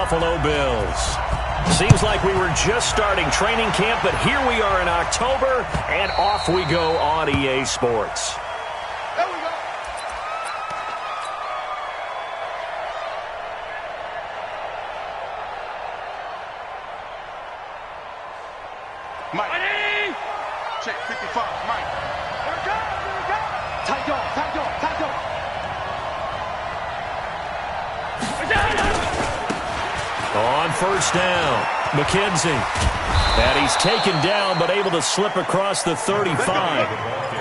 Buffalo Bills. Seems like we were just starting training camp, but here we are in October, and off we go on EA Sports. There we go. Mike. Ready? Check 55. Mike. Here we go. Here we go. Tight door. Tight door. Tight door. On first down, McKenzie. And he's taken down, but able to slip across the 35.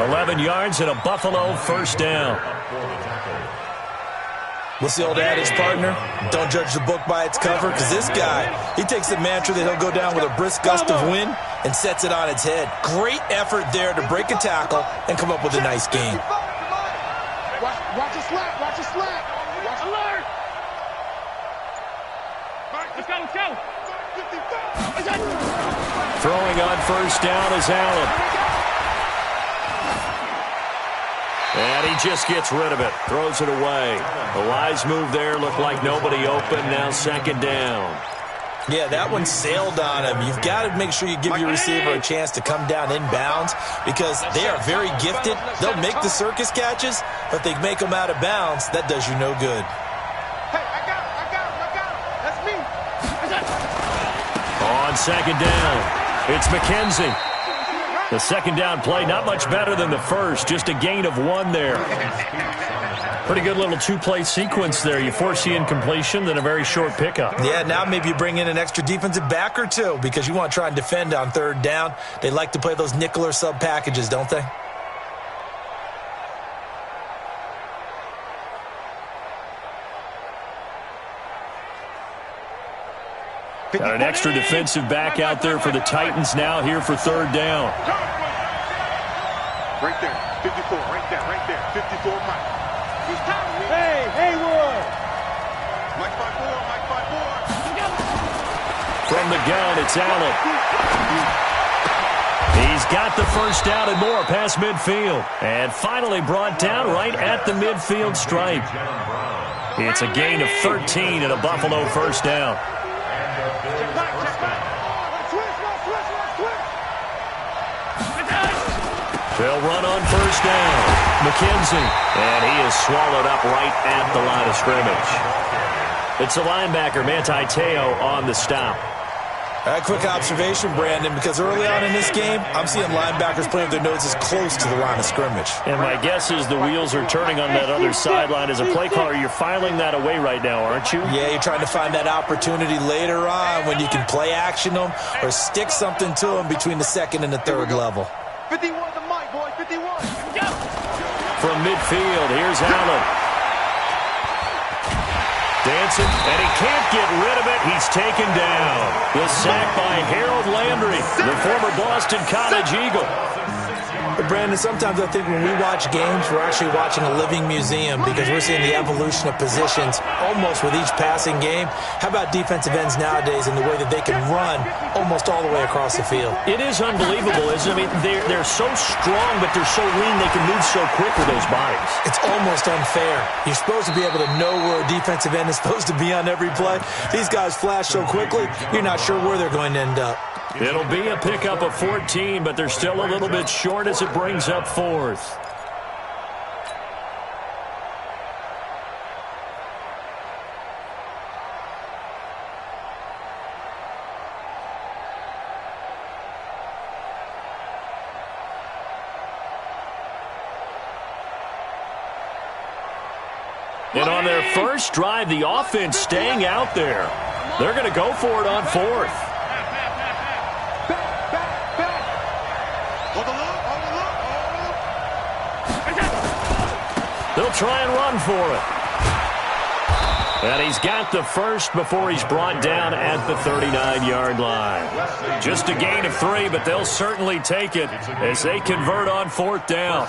11 yards and a Buffalo first down. What's the old adage, partner? Don't judge the book by its cover, because this guy, he takes the mantra that he'll go down with a brisk gust of wind and sets it on its head. Great effort there to break a tackle and come up with a nice game. Watch a slap. Watch a slap. Watch alert. Let's go. Let's go. Throwing on first down is Allen. And he just gets rid of it. Throws it away. The wise move there. Looked like nobody open. Now second down. Yeah, that one sailed on him. You've got to make sure you give your receiver a chance to come down inbounds because they are very gifted. They'll make the circus catches, but they make them out of bounds. That does you no good. Hey, I got him. That's me. On second down, it's McKenzie. The second down play, not much better than the first. Just a gain of 1 there. Pretty good little two-play sequence there. You force the incompletion, then a very short pickup. Yeah, now maybe you bring in an extra defensive back or two because you want to try and defend on third down. They like to play those nickel or sub packages, don't they? Got an extra defensive back out there for the Titans now here for third down. Right there, 54, right there, 54, Mike. Hey, Haywood. Mike 5-4. From the gun, it's Allen. He's got the first down and more past midfield. And finally brought down right at the midfield stripe. It's a gain of 13 and a Buffalo first down. They'll run on first down. McKenzie. And he is swallowed up right at the line of scrimmage. It's the linebacker, Manti Te'o, on the stop. A quick observation, Brandon, because early on in this game, I'm seeing linebackers playing with their noses close to the line of scrimmage. And my guess is the wheels are turning on that other sideline. As a play caller, you're filing that away right now, aren't you? Yeah, you're trying to find that opportunity later on when you can play action them or stick something to them between the second and the third level. 51 to Mike, boy, 51. From midfield, here's Allen. Dancing, and he can't get rid of it. He's taken down. The sack by Harold Landry, the former Boston College Eagle. But Brandon, sometimes I think when we watch games, we're actually watching a living museum because we're seeing the evolution of positions almost with each passing game. How about defensive ends nowadays and the way that they can run almost all the way across the field? It is unbelievable, isn't it? I mean, they're so strong, but they're so lean, they can move so quick with those bodies. It's almost unfair. You're supposed to be able to know where a defensive end is supposed to be on every play. These guys flash so quickly, you're not sure where they're going to end up. It'll be a pickup of 14, but they're still a little bit short as it brings up fourth. And on their first drive, the offense staying out there. They're going to go for it on fourth. They'll try and run for it. And he's got the first before he's brought down at the 39-yard line. Just a gain of 3, but they'll certainly take it as they convert on fourth down.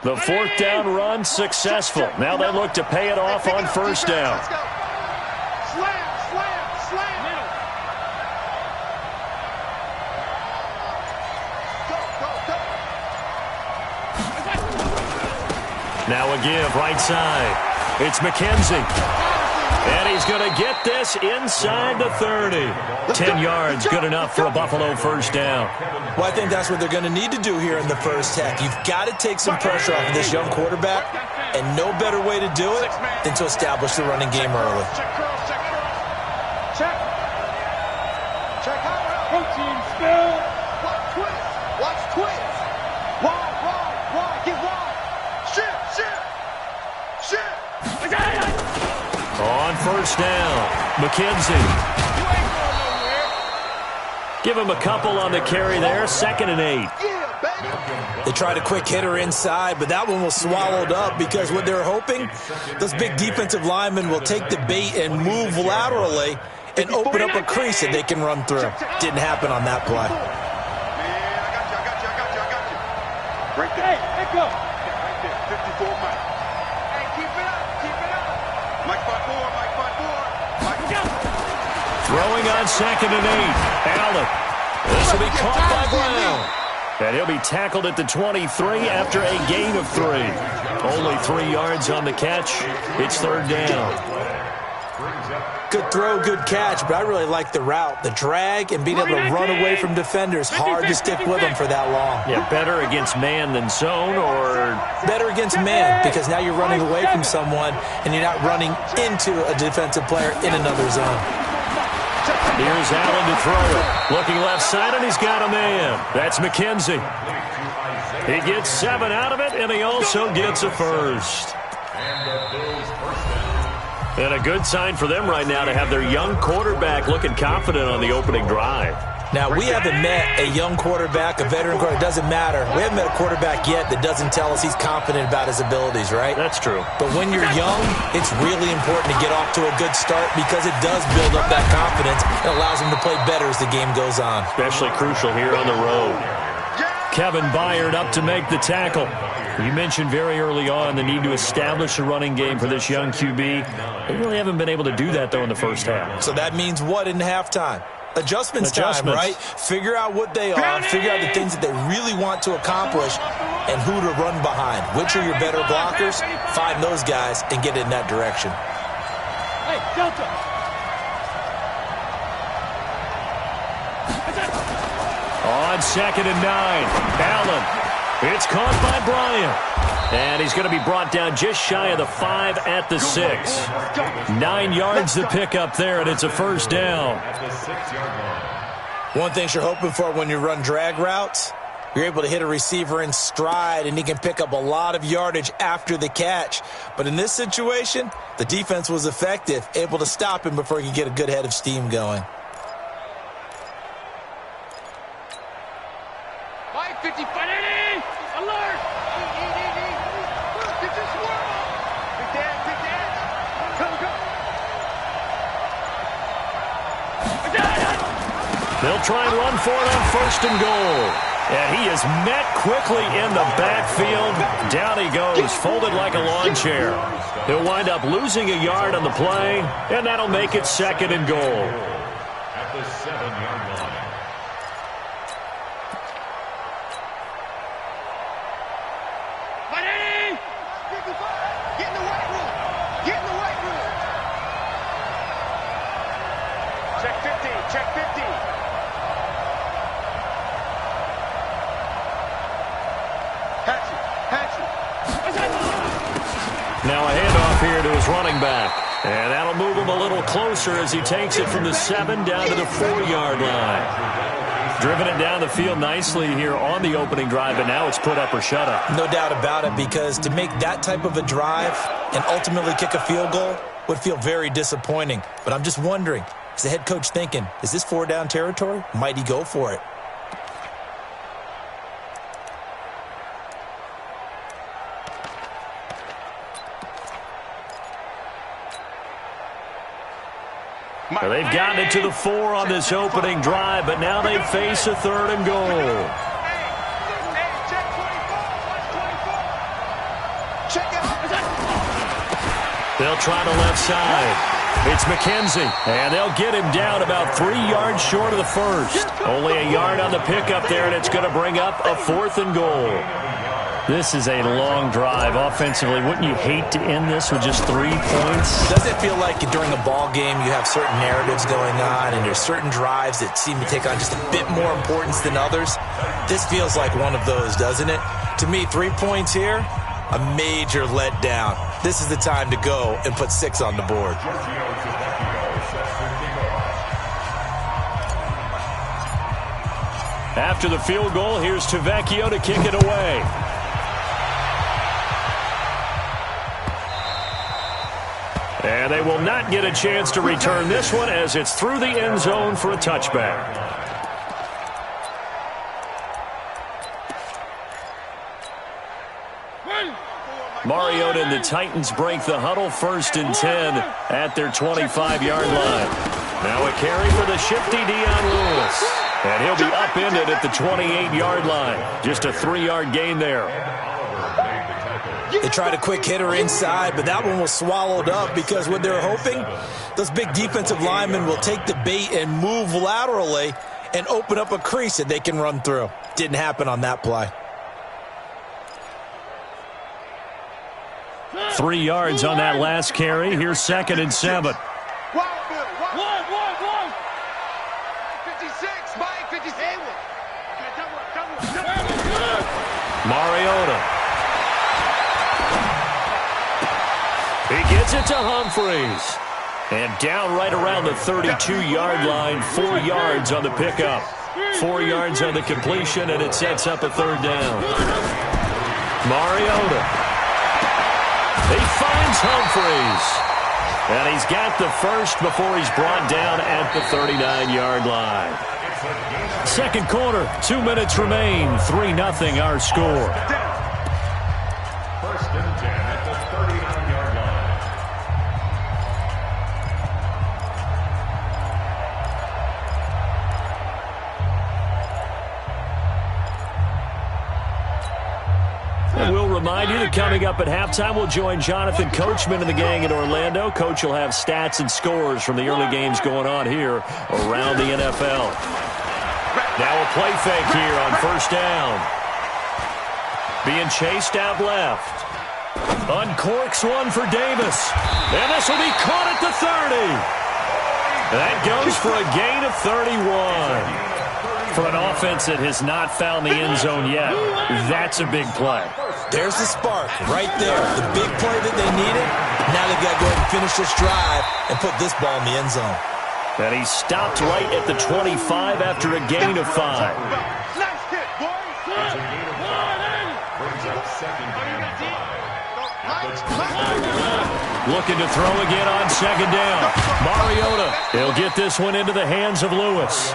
The fourth down run successful. Now they look to pay it off on first down. Now a give right side. It's McKenzie. And he's going to get this inside the 30. 10 yards, good enough for a Buffalo first down. Well, I think that's what they're going to need to do here in the first half. You've got to take some pressure off of this young quarterback, and no better way to do it than to establish the running game early. Check. Coaching still. Watch twist. Wide. Get wide. Shit. On first down, McKenzie. Give him a couple on the carry there, 2nd and 8. They tried a quick hitter inside, but that one was swallowed up because what they're hoping, those big defensive linemen will take the bait and move laterally and open up a crease that they can run through. Didn't happen on that play. Man, I got you. Right there. Hey, let go. Right there, 54 Mike. Hey, keep it up. Mike 5-4. Throwing on 2nd and 8. Allen. This will be caught by Brown. And he'll be tackled at the 23 after a gain of 3. Only 3 yards on the catch. It's 3rd down. Good throw, good catch, but I really like the route. The drag and being able to run away from defenders. Hard to stick with them for that long. Yeah, better against man than zone, or? Better against man, because now you're running away from someone and you're not running into a defensive player in another zone. Here's Allen to throw it. Looking left side, and he's got a man. That's McKenzie. He gets 7 out of it, and he also gets a first. And a good sign for them right now to have their young quarterback looking confident on the opening drive. Now, we haven't met a young quarterback, a veteran quarterback. It doesn't matter. We haven't met a quarterback yet that doesn't tell us he's confident about his abilities, right? That's true. But when you're young, it's really important to get off to a good start because it does build up that confidence and allows him to play better as the game goes on. Especially crucial here on the road. Kevin Byard up to make the tackle. You mentioned very early on the need to establish a running game for this young QB. They really haven't been able to do that, though, in the first half. So that means what in halftime? Adjustments time, right? Figure out what they are, figure out the things that they really want to accomplish, and who to run behind. Which are your better blockers? Find those guys and get in that direction. Hey, Delta. On 2nd and 9, Allen. It's caught by Bryant. And he's going to be brought down just shy of the 5 at the 6. 9 yards to pick up there, and it's a first down. One thing you're hoping for when you run drag routes, you're able to hit a receiver in stride, and he can pick up a lot of yardage after the catch. But in this situation, the defense was effective, able to stop him before he could get a good head of steam going. Mike 55, alert! Get this world! Big dad! Come. They'll try and run for it on 1st and goal. And he is met quickly in the backfield. Down he goes, folded like a lawn chair. He'll wind up losing a yard on the play, and that'll make it 2nd and goal. At the 7-yard line. Get in the weight room! Check 50! Hatchet! Now a handoff here to his running back. And that'll move him a little closer as he takes it from the 7 down to the 4-yard line. Driven it down the field nicely here on the opening drive, but now it's put up or shut up. No doubt about it, because to make that type of a drive and ultimately kick a field goal would feel very disappointing. But I'm just wondering, is the head coach thinking, is this 4-down territory? Might he go for it? Well, they've gotten it to the 4 on this opening drive, but now they face a 3rd and goal. Check 24! Check it! They'll try the left side. It's McKenzie, and they'll get him down about 3 yards short of the first. Only a yard on the pickup there, and it's going to bring up a 4th and goal. This is a long drive offensively. Wouldn't you hate to end this with just 3 points? Does it feel like during a ball game you have certain narratives going on and there's certain drives that seem to take on just a bit more importance than others? This feels like one of those, doesn't it? To me, 3 points here, a major letdown. This is the time to go and put 6 on the board. After the field goal, here's Tavecchio to kick it away. And they will not get a chance to return this one as it's through the end zone for a touchback. Mariota and the Titans break the huddle, 1st and 10 at their 25-yard line. Now a carry for the shifty Dion Lewis. And he'll be upended at the 28-yard line. Just a 3-yard gain there. They tried a quick hitter inside, but that one was swallowed up because what they're hoping, those big defensive linemen will take the bait and move laterally and open up a crease that they can run through. Didn't happen on that play. 3 yards on that last carry. Here's 2nd and 7. Mariota. He gets it to Humphreys. And down right around the 32-yard line, 4 yards on the pickup. 4 yards on the completion, and it sets up a 3rd down. Mariota. He finds Humphreys. And he's got the first before he's brought down at the 39-yard line. Second quarter, 2 minutes remain. 3-0 our score. 1st and 10 at the 39-yard line. And we'll remind you that coming up at halftime, we'll join Jonathan Coachman and the gang in Orlando. Coach will have stats and scores from the early games going on here around the NFL. Now a play fake here on 1st down. Being chased out left. Uncorks one for Davis. And this will be caught at the 30. That goes for a gain of 31. For an offense that has not found the end zone yet, that's a big play. There's the spark right there. The big play that they needed. Now they've got to go ahead and finish this drive and put this ball in the end zone. And he stopped right at the 25 after a gain of 5. Nice hit, boys. Brings up 2nd and 5. Looking to throw again on 2nd down. Mariota, he'll get this one into the hands of Lewis.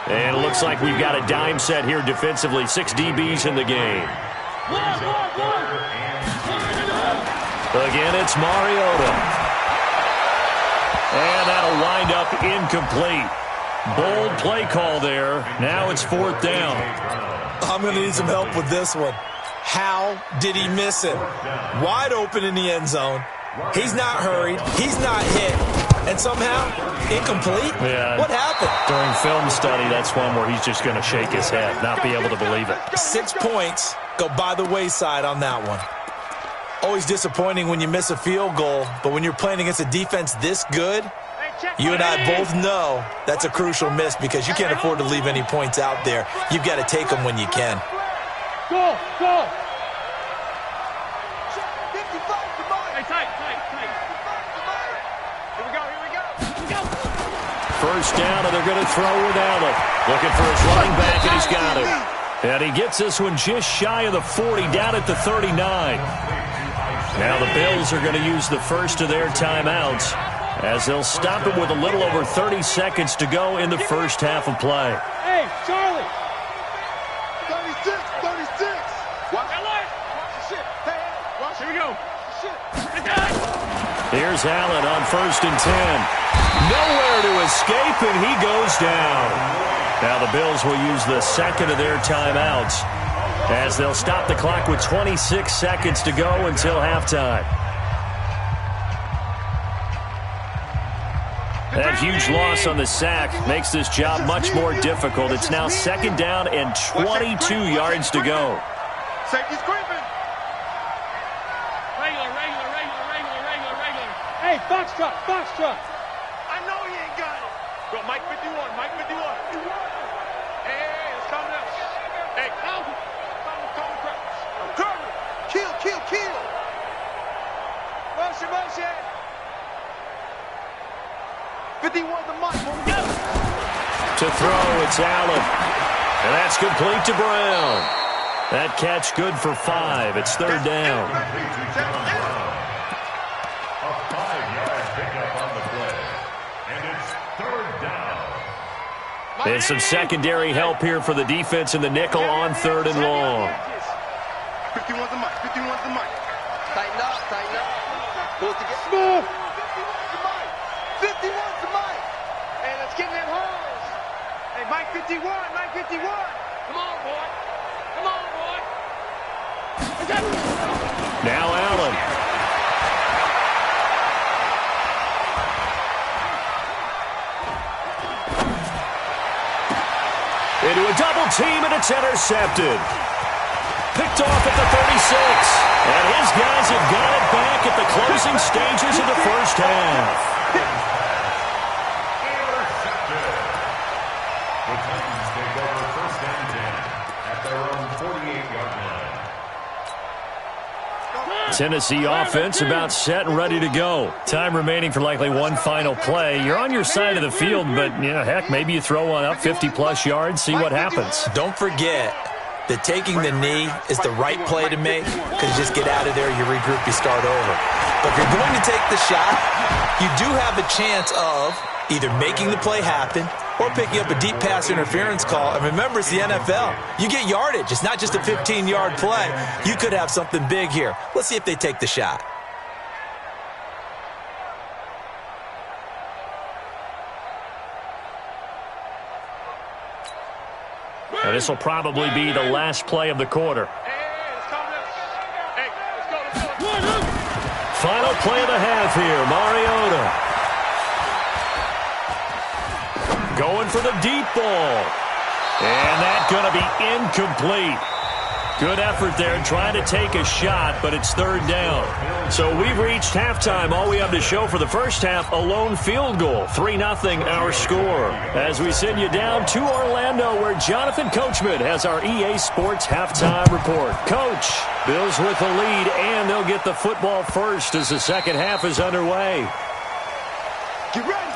And it looks like we've got a dime set here defensively. 6 DBs in the game. Again, it's Mariota. And that'll wind up incomplete. Bold play call there. Now it's 4th down. I'm going to need some help with this one. How did he miss him? Wide open in the end zone. He's not hurried. He's not hit. And somehow, incomplete? Yeah. What happened? During film study, that's one where he's just going to shake his head, not be able to believe it. 6 points go by the wayside on that one. Always disappointing when you miss a field goal, but when you're playing against a defense this good, you and I both know that's a crucial miss because you can't afford to leave any points out there. You've got to take them when you can. Go! Hey, tight. Here we go. 1st down, and they're going to throw with Allen. Looking for his running back, and he's got him. And he gets this one just shy of the 40, down at the 39. Now the Bills are going to use the first of their timeouts as they'll stop it with a little over 30 seconds to go in the first half of play. Hey, Charlie. 36. Watch the shit. Hey, watch. Here we go. Shit. Here's Allen on 1st and 10. Nowhere to escape, and he goes down. Now the Bills will use the second of their timeouts as they'll stop the clock with 26 seconds to go until halftime. That huge loss on the sack makes this job much more difficult. It's now 2nd down and 22 yards to go. Safety's creeping. Regular. Hey, Foxtrot. I know he ain't got it. Go, Mike 51. Hey, it's coming up. Hey, come. Curry. Kill. Motion. 51 to Mike. To throw, it's Allen. And that's complete to Brown. That catch good for 5. It's third down. A 5-yard pickup on the play. And it's third down. And some secondary help here for the defense in the nickel on third and long. 51's the Mike. Tighten up. Pull it together. Smooth. 51's the Mike. Hey, let's get in them holes. Hey, Mike 51. Come on, boy. Now Allen. Into a double team, and it's intercepted. Picked off at the 36. And his guys have got it back at the closing stages of the first half. Intercepted. The Titans take over first and 10 at their own 48-yard line. Tennessee offense about set and ready to go. Time remaining for likely one final play. You're on your side of the field, but, heck, maybe you throw one up 50-plus yards, see what happens. Don't forget that taking the knee is the right play to make, because you just get out of there, you regroup, you start over. But if you're going to take the shot, you do have a chance of either making the play happen or picking up a deep pass interference call. And remember, it's the NFL. You get yardage. It's not just a 15-yard play. You could have something big here. Let's see if they take the shot. Now, this will probably be the last play of the quarter. Final play of the half here, Mariota. Going for the deep ball. And that's going to be incomplete. Good effort there trying to take a shot, but it's third down. So we've reached halftime. All we have to show for the first half, a lone field goal. 3-0 our score. As we send you down to Orlando, where Jonathan Coachman has our EA Sports halftime report. Coach, Bills with the lead, and they'll get the football first as the second half is underway. Get ready.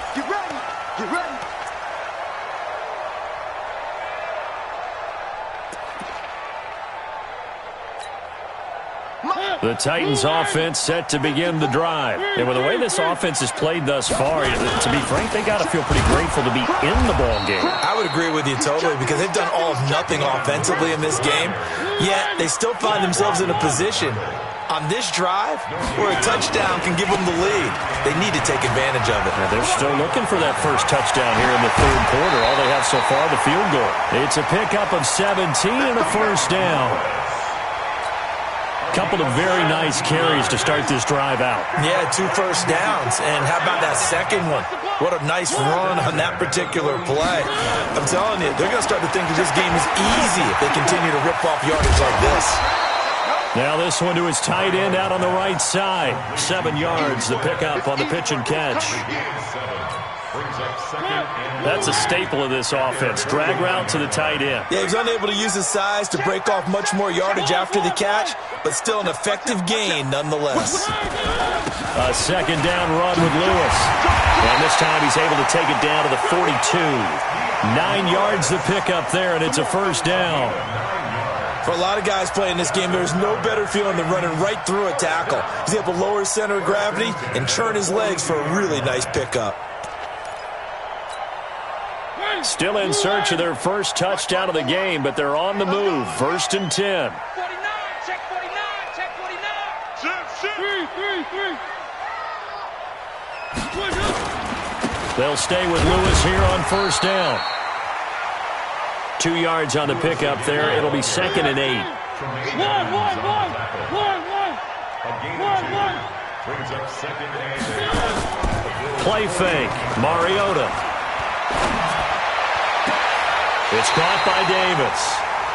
The Titans offense set to begin the drive. And with the way this offense has played thus far, to be frank, they got to feel pretty grateful to be in the ball game. I would agree with you totally, because they've done all of nothing offensively in this game, yet they still find themselves in a position on this drive where a touchdown can give them the lead. They need to take advantage of it. Now, they're still looking for that first touchdown here in the third quarter. All they have so far, the field goal. It's a pickup of 17 and a first down. Couple of very nice carries to start this drive out. Yeah, 2 first downs. And how about that second one? What a nice run on that particular play. I'm telling you, they're going to start to think that this game is easy if they continue to rip off yardage like this. Now this one to his tight end out on the right side. 7 yards, the pickup on the pitch and catch. That's a staple of this offense. Drag route to the tight end. Yeah, he's unable to use his size to break off much more yardage after the catch, but still an effective gain nonetheless. A second down run with Lewis. And this time he's able to take it down to the 42. 9 yards the pickup there, and it's a first down. For a lot of guys playing this game, there's no better feeling than running right through a tackle. He's able to lower his center of gravity and churn his legs for a really nice pickup. Still in search of their first touchdown of the game, but they're on the move. First and 10. 49, check 49, check 49. They'll stay with Lewis here on first down. 2 yards on the pickup there. It'll be second and 8. Play fake. Mariota. It's caught by Davis.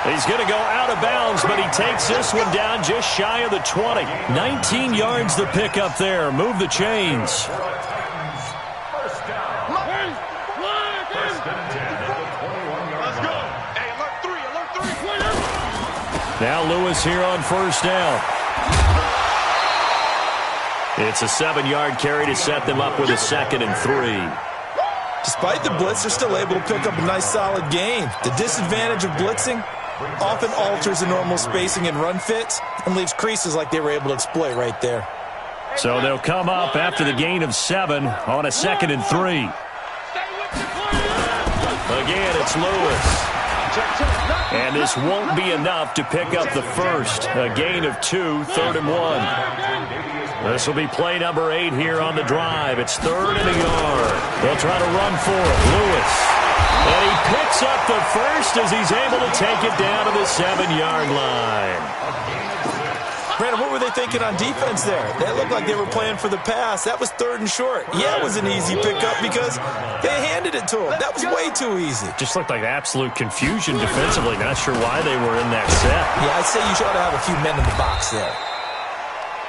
He's going to go out of bounds, but he takes this one down just shy of the 20. 19 yards to pick up there. Move the chains. First down. First and 10 at the 21-yard Let's go. line. Hey, alert 3. Now Lewis here on first down. It's a 7-yard carry to set them up with a 2nd and 3. Despite the blitz, they're still able to pick up a nice, solid gain. The disadvantage of blitzing often alters the normal spacing and run fits and leaves creases like they were able to exploit right there. So they'll come up after the gain of 7 on a 2nd and 3. Again, it's Lewis. And this won't be enough to pick up the first. A gain of 2, 3rd and 1. This will be play number 8 here on the drive. It's 3rd and a yard. They'll try to run for it. Lewis. And he picks up the first as he's able to take it down to the 7-yard line. Brandon, what were they thinking on defense there? They looked like they were playing for the pass. That was 3rd and short. Yeah, it was an easy pickup because they handed it to him. That was way too easy. Just looked like absolute confusion defensively. Not sure why they were in that set. Yeah, I'd say you should have a few men in the box there.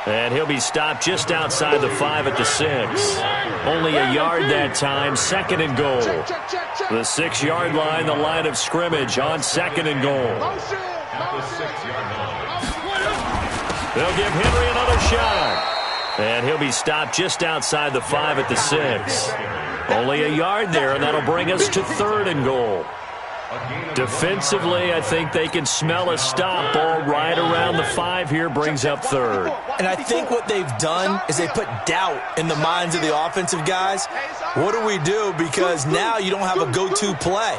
And he'll be stopped just outside the 5 at the 6. Only a yard that time, 2nd and goal. The 6-yard line, the line of scrimmage on 2nd and goal. At the 6-yard line. They'll give Henry another shot. And he'll be stopped just outside the 5 at the 6. Only a yard there, and that'll bring us to 3rd and goal. Defensively, I think they can smell a stop ball right around the 5 here, brings up 3rd. And I think what they've done is they put doubt in the minds of the offensive guys. What do we do? Because now you don't have a go-to play.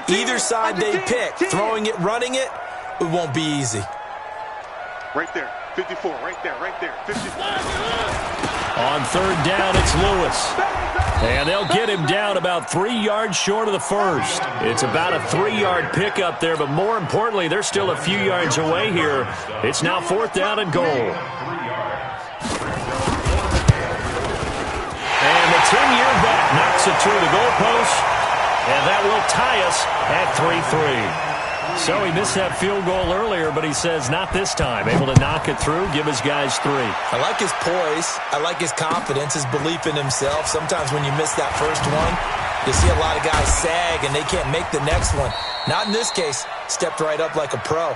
Either side they pick, throwing it, running it, it won't be easy. Right there. 54. Right there. 54. On 3rd down, it's Lewis. And they'll get him down about 3 yards short of the first. It's about a 3-yard pickup there, but more importantly, they're still a few yards away here. It's now 4th down and goal. And the 10-year vet knocks it through the goalpost, and that will tie us at 3-3. So he missed that field goal earlier, but he says not this time. Able to knock it through, give his guys 3. I like his poise. I like his confidence, his belief in himself. Sometimes when you miss that first one, you see a lot of guys sag and they can't make the next one. Not in this case. Stepped right up like a pro.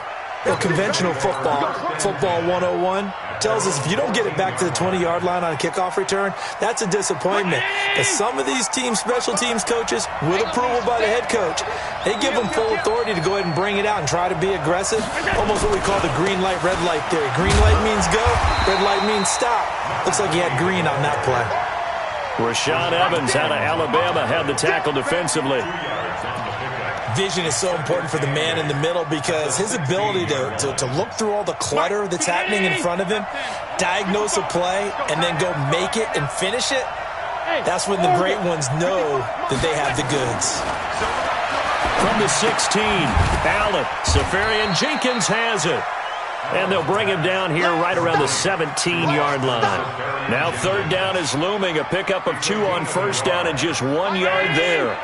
Well, conventional football 101, tells us if you don't get it back to the 20-yard line on a kickoff return, that's a disappointment. But some of these special teams coaches, with approval by the head coach, they give them full authority to go ahead and bring it out and try to be aggressive. Almost what we call the green light, red light theory. Green light means go, red light means stop. Looks like he had green on that play. Rashaan Evans out of Alabama had the tackle defensively. Vision is so important for the man in the middle because his ability to look through all the clutter that's happening in front of him, diagnose a play, and then go make it and finish it, that's when the great ones know that they have the goods. From the 16, Allen, Safarian Jenkins has it. And they'll bring him down here right around the 17-yard line. Now 3rd down is looming, a pickup of 2 on 1st down and just 1 yard there.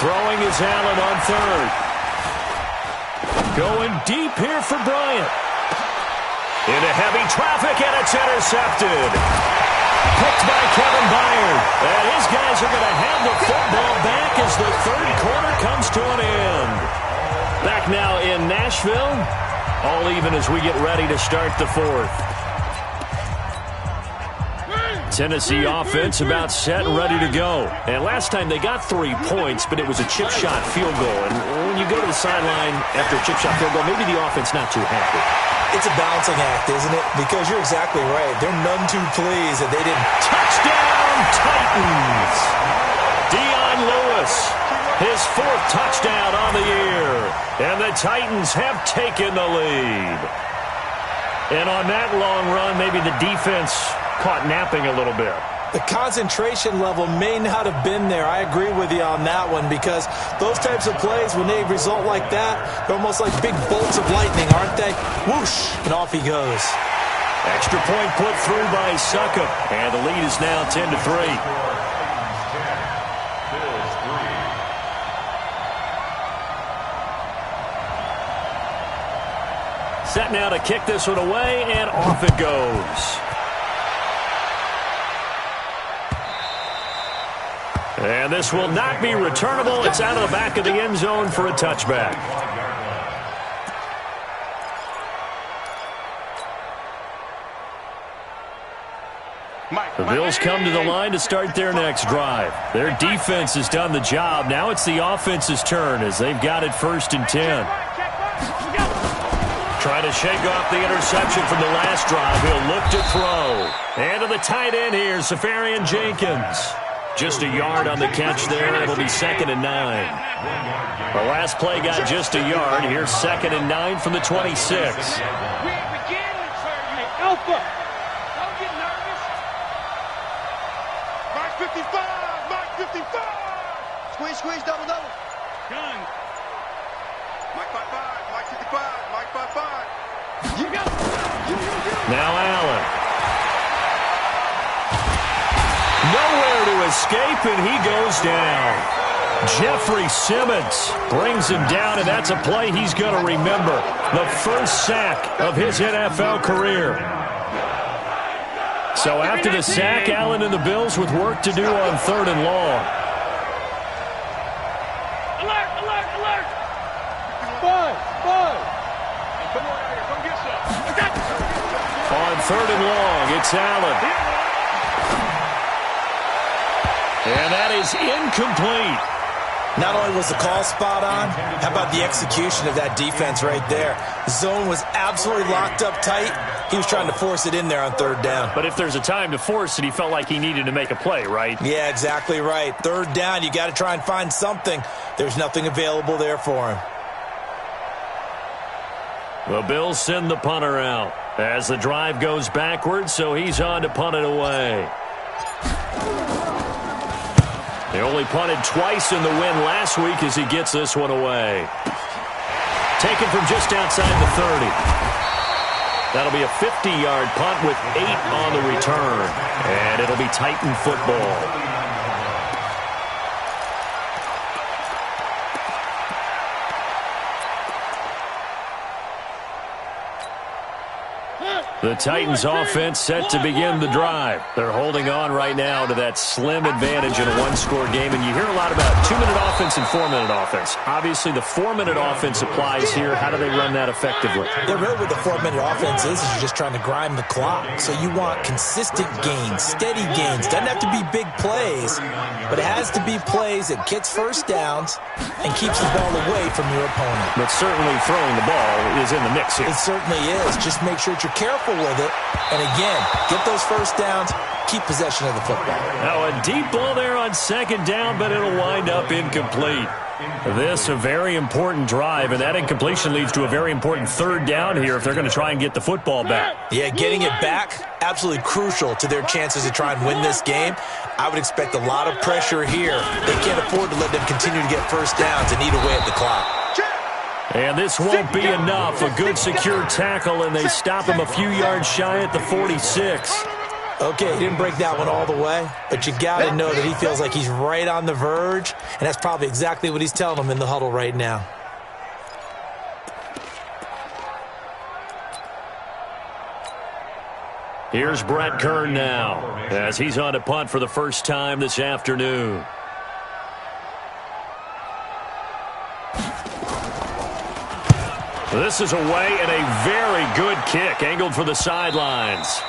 Throwing is Allen on 3rd. Going deep here for Bryant. Into heavy traffic, and it's intercepted. Picked by Kevin Byard. And his guys are going to have the football back as the 3rd quarter comes to an end. Back now in Nashville. All even as we get ready to start the 4th. Tennessee offense about set and ready to go. And last time they got 3 points, but it was a chip shot field goal. And when you go to the sideline after a chip shot field goal, maybe the offense not too happy. It's a balancing act, isn't it? Because you're exactly right. They're none too pleased that they didn't. Touchdown, Titans! Dion Lewis, his 4th touchdown on the year. And the Titans have taken the lead. And on that long run, maybe the defense caught napping a little bit. The concentration level may not have been there. I agree with you on that one, because those types of plays, when they result like that, they're almost like big bolts of lightning, aren't they? Whoosh, and off he goes. Extra point put through by Suckup, and the lead is now 10-3. Set now to kick this one away, and off it goes. And this will not be returnable. It's out of the back of the end zone for a touchback. The Bills come to the line to start their next drive. Their defense has done the job. Now it's the offense's turn as they've got it 1st and 10. Trying to shake off the interception from the last drive. He'll look to throw. And to the tight end here, Safarian Jenkins. Just a yard on the catch there. It'll be 2nd and 9. The last play got just a yard. Here's 2nd and 9 from the 26. Alpha, don't get nervous. Mark 55, Mark 55. Squeeze, double. Gun. Mike 55, Mike 55, Mike 55. You go. Now Allen. Nowhere to escape, and he goes down. Jeffrey Simmons brings him down, and that's a play he's going to remember. The first sack of his NFL career. So after the sack, Allen and the Bills with work to do on 3rd and long. Alert. Five. Come on out here, come get some. On 3rd and long, it's Allen. And that is incomplete. Not only was the call spot on, how about the execution of that defense right there? The zone was absolutely locked up tight. He was trying to force it in there on 3rd down. But if there's a time to force it, he felt like he needed to make a play, right? Yeah, exactly right. 3rd down, you got to try and find something. There's nothing available there for him. The Bills send the punter out as the drive goes backwards, so he's on to punt it away. They only punted twice in the win last week as he gets this one away. Taken from just outside the 30. That'll be a 50-yard punt with 8 on the return. And it'll be Titan football. The Titans offense set to begin the drive. They're holding on right now to that slim advantage in a one-score game. And you hear a lot about 2-minute offense and 4-minute offense. Obviously, the 4-minute offense applies here. How do they run that effectively? Yeah, really what the 4-minute offense is you're just trying to grind the clock. So you want consistent gains, steady gains. Doesn't have to be big plays, but it has to be plays that gets first downs and keeps the ball away from your opponent. But certainly throwing the ball is in the mix here. It certainly is. Just make sure that you're careful with it. And again, get those first downs, keep possession of the football. Now a deep ball there on 2nd down, but it'll wind up incomplete. This a very important drive, and that incompletion leads to a very important 3rd down here if they're going to try and get the football back. Yeah, getting it back, absolutely crucial to their chances to try and win this game. I would expect a lot of pressure here. They can't afford to let them continue to get first downs and eat away at the clock. And this won't be enough. A good secure tackle, and they stop him a few yards shy at the 46. Okay, he didn't break that one all the way, but you got to know that he feels like he's right on the verge, and that's probably exactly what he's telling them in the huddle right now. Here's Brett Kern now, as he's on to punt for the first time this afternoon. This is away and a very good kick, angled for the sidelines.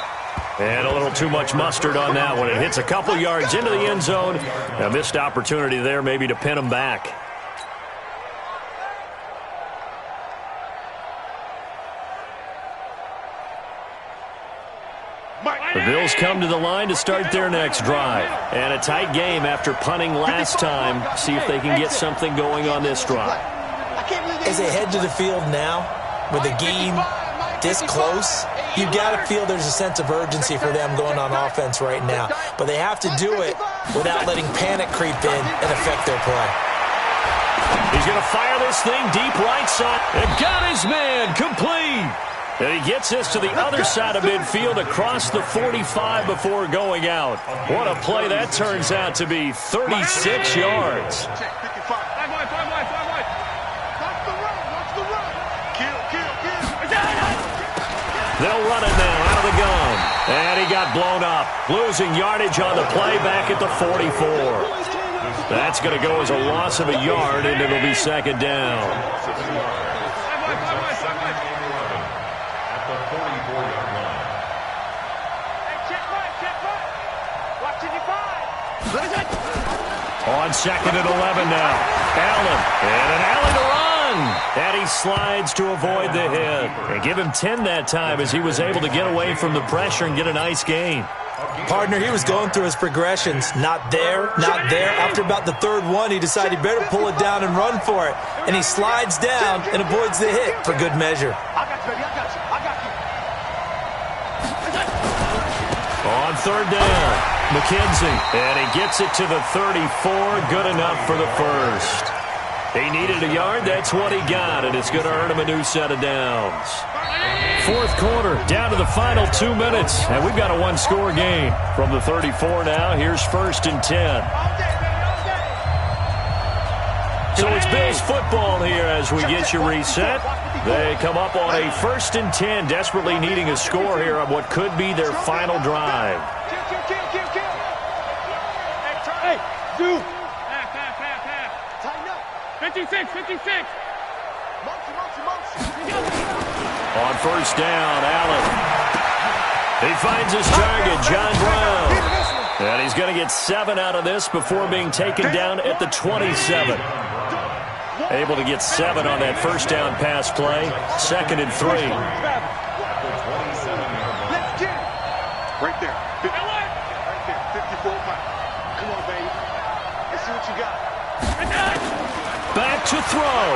And a little too much mustard on that one. It hits a couple yards into the end zone. A missed opportunity there maybe to pin him back. The Bills come to the line to start their next drive. And a tight game after punting last time. See if they can get something going on this drive. As they head to the field now, with the game this close, you got to feel there's a sense of urgency for them going on offense right now. But they have to do it without letting panic creep in and affect their play. He's going to fire this thing deep right side. And got his man complete. And he gets this to the other side of midfield across the 45 before going out. What a play that turns out to be. 36 yards. They'll run it now out of the gun. And he got blown up. Losing yardage on the play back at the 44. That's going to go as a loss of a yard, and it'll be second down. On second and 11 now. Allen. And an Allen to run. And he slides to avoid the hit. And give him 10 that time as he was able to get away from the pressure and get a nice gain. Partner, he was going through his progressions. Not there, not there. After about the third one, he decided he better pull it down and run for it. And he slides down and avoids the hit for good measure. On third down, McKenzie. And he gets it to the 34. Good enough for the first. He needed a yard. That's what he got. And it's going to earn him a new set of downs. Fourth quarter, down to the final 2 minutes. And we've got a one-score game. From the 34 now, here's first and 10. So it's Bills football here as we get you reset. They come up on a first and 10, desperately needing a score here on what could be their final drive. Hey, do. Tighten up. 56. On first down, Allen. He finds his target, John Brown. And he's going to get 7 out of this before being taken down at the 27. Able to get 7 on that first down pass play. Second and 3. Let's get it. Right there. Right there. 54 miles. Come on, baby. Let's see what you got. Back to throw.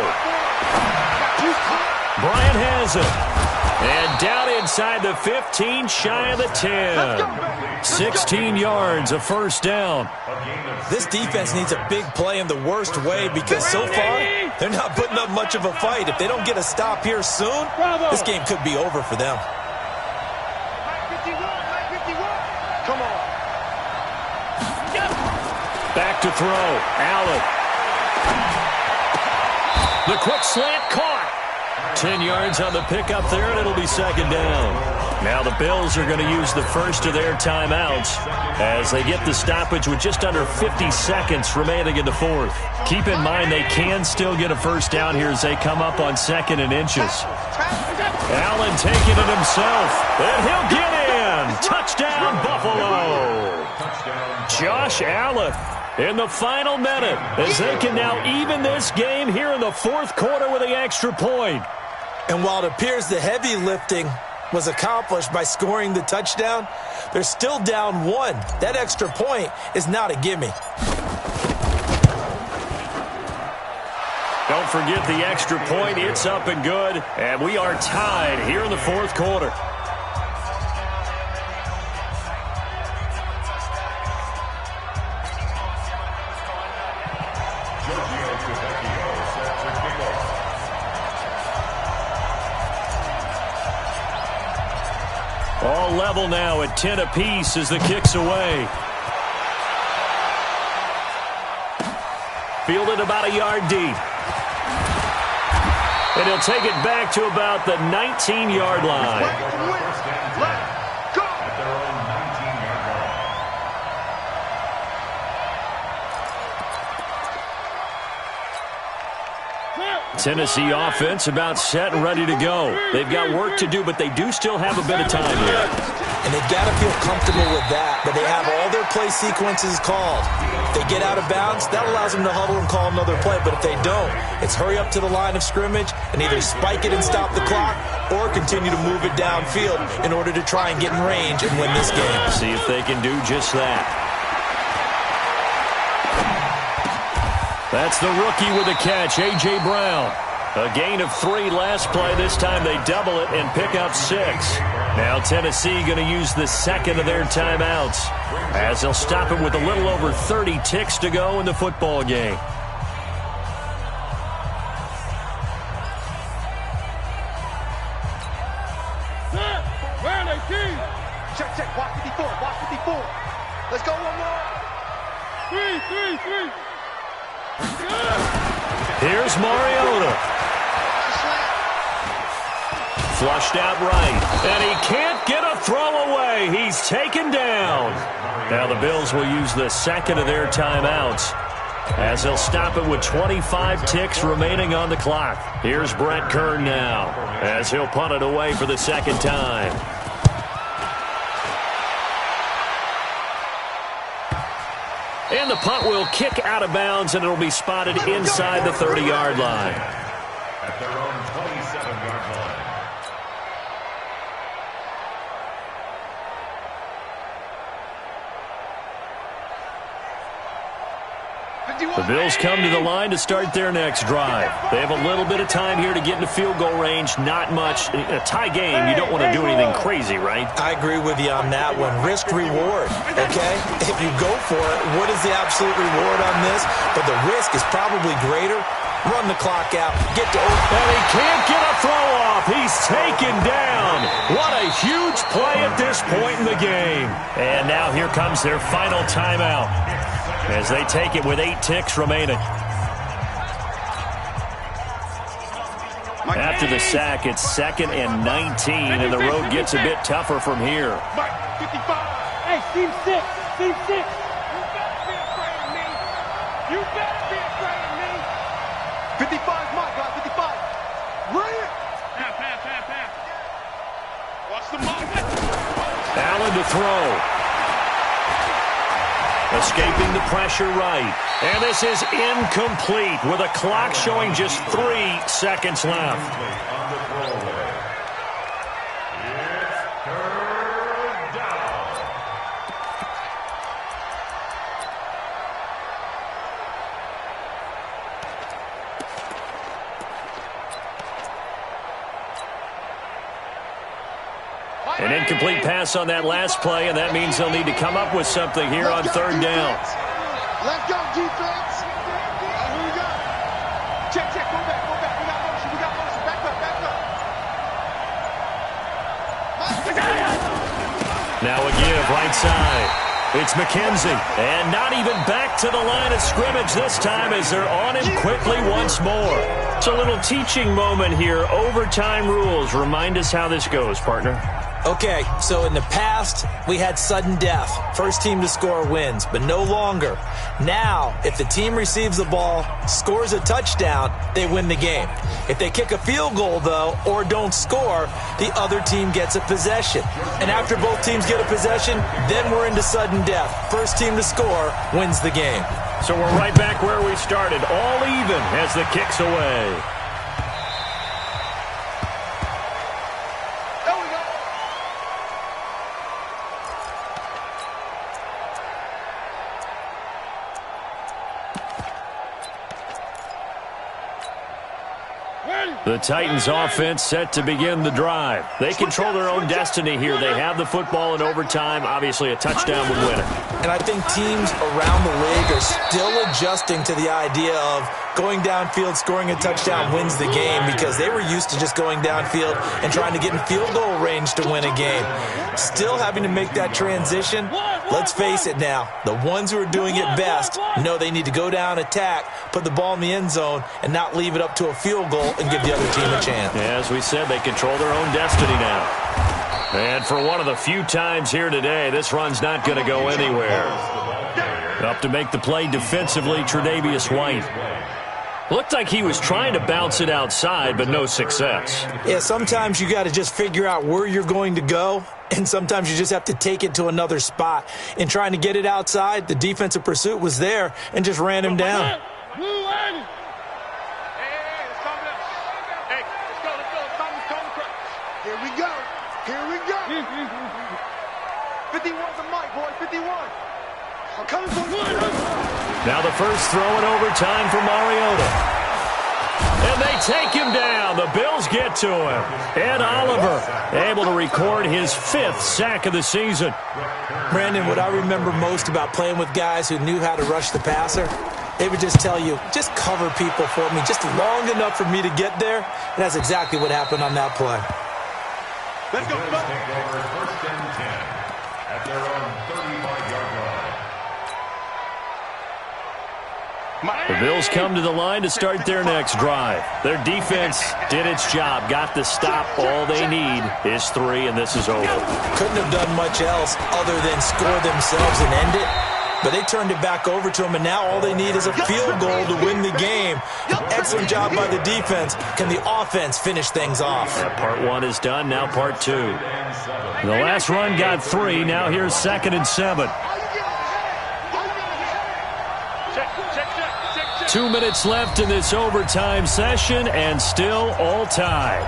Bryant has it. And down inside the 15, shy of the 10. 16 yards, a first down. This defense needs a big play in the worst way because so far, they're not putting up much of a fight. If they don't get a stop here soon, this game could be over for them. Come on. Back to throw. Allen. The quick slant caught. 10 yards on the pickup there, and it'll be second down. Now the Bills are going to use the first of their timeouts as they get the stoppage with just under 50 seconds remaining in the fourth. Keep in mind they can still get a first down here as they come up on second and inches. Allen taking it himself, and he'll get in. Touchdown, Buffalo. Josh Allen in the final minute as they can now even this game here in the fourth quarter with the extra point. And while it appears the heavy lifting was accomplished by scoring the touchdown, they're still down 1. That extra point is not a gimme. Don't forget the extra point. It's up and good. And we are tied here in the fourth quarter. All level now at 10 apiece as the kick's away. Fielded about a yard deep. And he'll take it back to about the 19-yard line. Tennessee offense about set and ready to go. They've got work to do, but they do still have a bit of time here. And they've got to feel comfortable with that, but they have all their play sequences called. If they get out of bounds, that allows them to huddle and call another play, but if they don't, it's hurry up to the line of scrimmage and either spike it and stop the clock or continue to move it downfield in order to try and get in range and win this game. See if they can do just that. That's the rookie with the catch, A.J. Brown. A gain of 3 last play. This time they double it and pick up 6. Now Tennessee going to use the second of their timeouts as they'll stop it with a little over 30 ticks to go in the football game. Check. Watch 54. Watch 54. Let's go one more. 3. Here's Mariota. Flushed out right. And he can't get a throw away. He's taken down. Now the Bills will use the second of their timeouts as they'll stop it with 25 ticks remaining on the clock. Here's Brett Kern now as he'll punt it away for the second time. And the punt will kick out of bounds, and it'll be spotted inside the 30-yard line. At their own 27-yard line. The Bills come to the line to start their next drive. They have a little bit of time here to get into field goal range. Not much. A tie game, you don't want to do anything crazy, right? I agree with you on that one. Risk reward, okay? If you go for it, what is the absolute reward on this? But the risk is probably greater. Run the clock out. Get to open. And he can't get a throw off. He's taken down. What a huge play at this point in the game. And now here comes their final timeout as they take it with 8 ticks remaining. After the sack, it's 2nd and 19, and the road gets a bit tougher from here. Hey, team 6. You better be afraid of me. You better be afraid of me. 55 is my guy. 55. Bring it. Pass. Watch the movement. Allen to throw. Escaping the pressure right. And this is incomplete with a clock showing just 3 seconds left. On the throwaway. It's third down. An incomplete pass on that last play, and that means they'll need to come up with something here on third down. Let's go, defense. Here we go. Check. Go back. We got motion. Back up. Now a give right side. It's McKenzie. And not even back to the line of scrimmage this time as they're on him quickly once more. It's a little teaching moment here. Overtime rules. Remind us how this goes, partner. Okay, so in the past, we had sudden death. First team to score wins, but no longer. Now, if the team receives the ball, scores a touchdown, they win the game. If they kick a field goal, though, or don't score, the other team gets a possession. And after both teams get a possession, then we're into sudden death. First team to score wins the game. So we're right back where we started, all even as the kick's away. The Titans offense set to begin the drive. They control their own destiny here. They have the football in overtime. Obviously, a touchdown would win it. And I think teams around the league are still adjusting to the idea of going downfield, scoring a touchdown wins the game because they were used to just going downfield and trying to get in field goal range to win a game. Still having to make that transition. Let's face it now, the ones who are doing it best know they need to go down, attack, put the ball in the end zone, and not leave it up to a field goal and give the other team a chance. Yeah, as we said, they control their own destiny now. And for one of the few times here today, this run's not going to go anywhere. Up to make the play defensively, Tre'Davious White. Looked like he was trying to bounce it outside, but no success. Yeah, sometimes you got to just figure out where you're going to go, and sometimes you just have to take it to another spot. In trying to get it outside, the defensive pursuit was there and just ran him down. Here we go. 51's a mic, boy. 51. I'm coming for you. Now the first throw in overtime for Mariota. And And they take him down. The Bills get to him. Ed Oliver able to record his 5th sack of the season. Brandon, what I remember most about playing with guys who knew how to rush the passer, they would just tell you, just cover people for me, just long enough for me to get there. And that's exactly what happened on that play. Let's go. Take over 1st and 10 at their own 35-yard line. The Bills come to the line to start their next drive. Their defense did its job, got the stop. All they need is 3, and this is over. Couldn't have done much else other than score themselves and end it. But they turned it back over to them, and now all they need is a field goal to win the game. Excellent job by the defense. Can the offense finish things off? Yeah, part 1 is done, now part 2. The last run got 3, now here's 2nd and 7. 2 minutes left in this overtime session, and still all tied.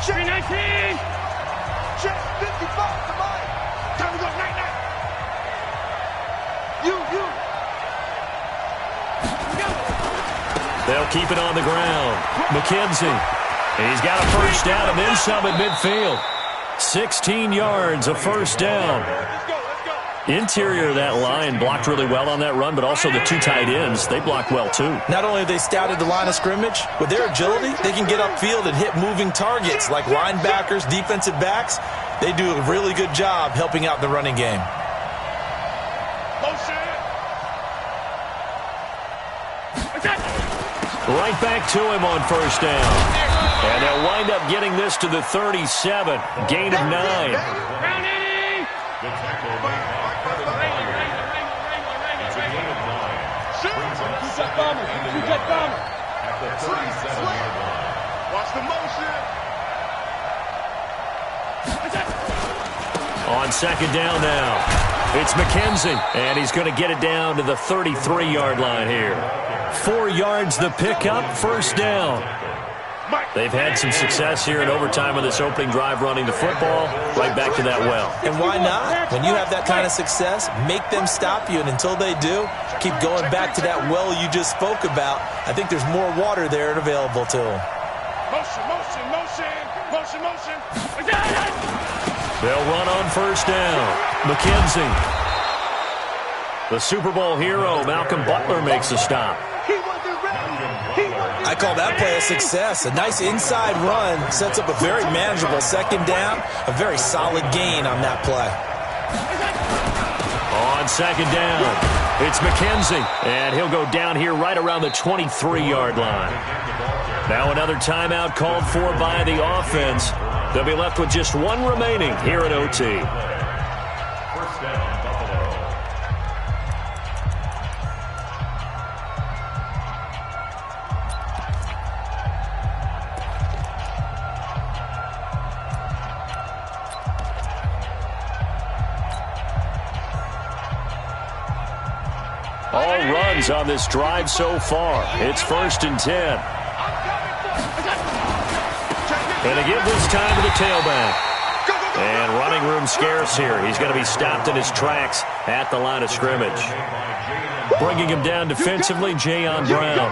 319! Check 55 to mine. Time to go night night. You. They'll keep it on the ground. McKenzie. And he's got a first down and then some at midfield. 16 yards, a first down. Interior of that line blocked really well on that run, but also the 2 tight ends, they blocked well too. Not only have they scouted the line of scrimmage, with their agility, they can get upfield and hit moving targets like linebackers, defensive backs. They do a really good job helping out the running game. Right back to him on first down. And they'll wind up getting this to the 37. Gain of 9. The tackle made by Kevin Byard. It's a gain of 9. Brings up 2nd and 11 at the 37-yard line. Watch the motion. On 2nd down now, it's McKenzie, and he's going to get it down to the 33-yard line here. 4 yards the pickup, first down. They've had some success here in overtime on this opening drive running the football. Right back to that well. And why not? When you have that kind of success, make them stop you, and until they do, keep going back to that well you just spoke about. I think there's more water there and available to them. Motion. They'll run on first down. McKenzie. The Super Bowl hero, Malcolm Butler, makes a stop. I call that play a success. A nice inside run sets up a very manageable 2nd down. A very solid gain on that play. On 2nd down, it's McKenzie, and he'll go down here right around the 23-yard line. Now another timeout called for by the offense. They'll be left with just 1 remaining here in OT. First down, Buffalo. All runs on this drive so far. It's 1st and 10. And again this time to the tailback. And running room scarce here. He's going to be stopped in his tracks at the line of scrimmage. Bringing him down defensively, Jayon Brown.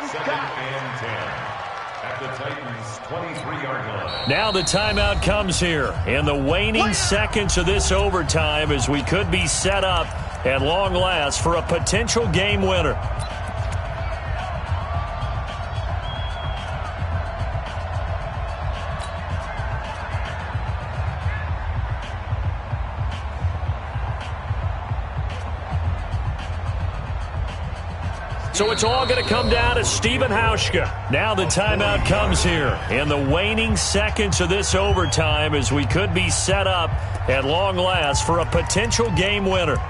2nd and 10 at the Titans' 23-yard line. Now the timeout comes here in the waning seconds of this overtime as we could be set up at long last for a potential game winner. So it's all going to come down to Stephen Hauschka. Now the timeout comes here in the waning seconds of this overtime as we could be set up at long last for a potential game winner.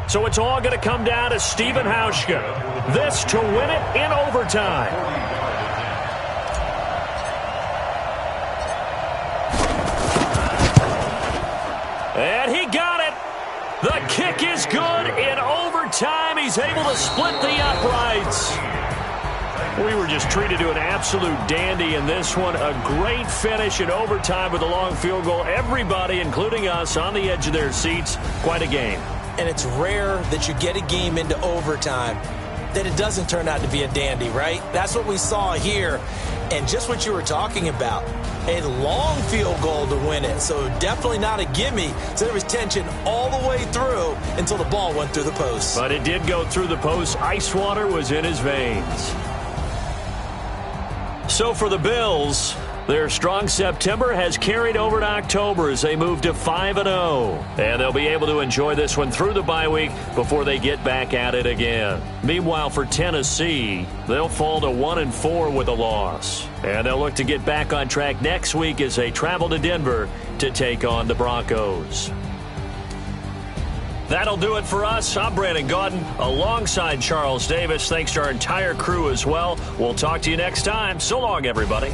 So it's all going to come down to Stephen Hauschka. This to win it in overtime. And he got it. The kick is good in overtime. He's able to split the uprights. We were just treated to an absolute dandy in this one. A great finish in overtime with a long field goal. Everybody, including us, on the edge of their seats. Quite a game. And it's rare that you get a game into overtime that it doesn't turn out to be a dandy, right? That's what we saw here. And just what you were talking about, a long field goal to win it. So definitely not a gimme. So there was tension all the way through until the ball went through the post. But it did go through the post. Ice water was in his veins. So for the Bills, their strong September has carried over to October as they move to 5-0. And they'll be able to enjoy this one through the bye week before they get back at it again. Meanwhile, for Tennessee, they'll fall to 1-4 with a loss. And they'll look to get back on track next week as they travel to Denver to take on the Broncos. That'll do it for us. I'm Brandon Gaudin alongside Charles Davis. Thanks to our entire crew as well. We'll talk to you next time. So long, everybody.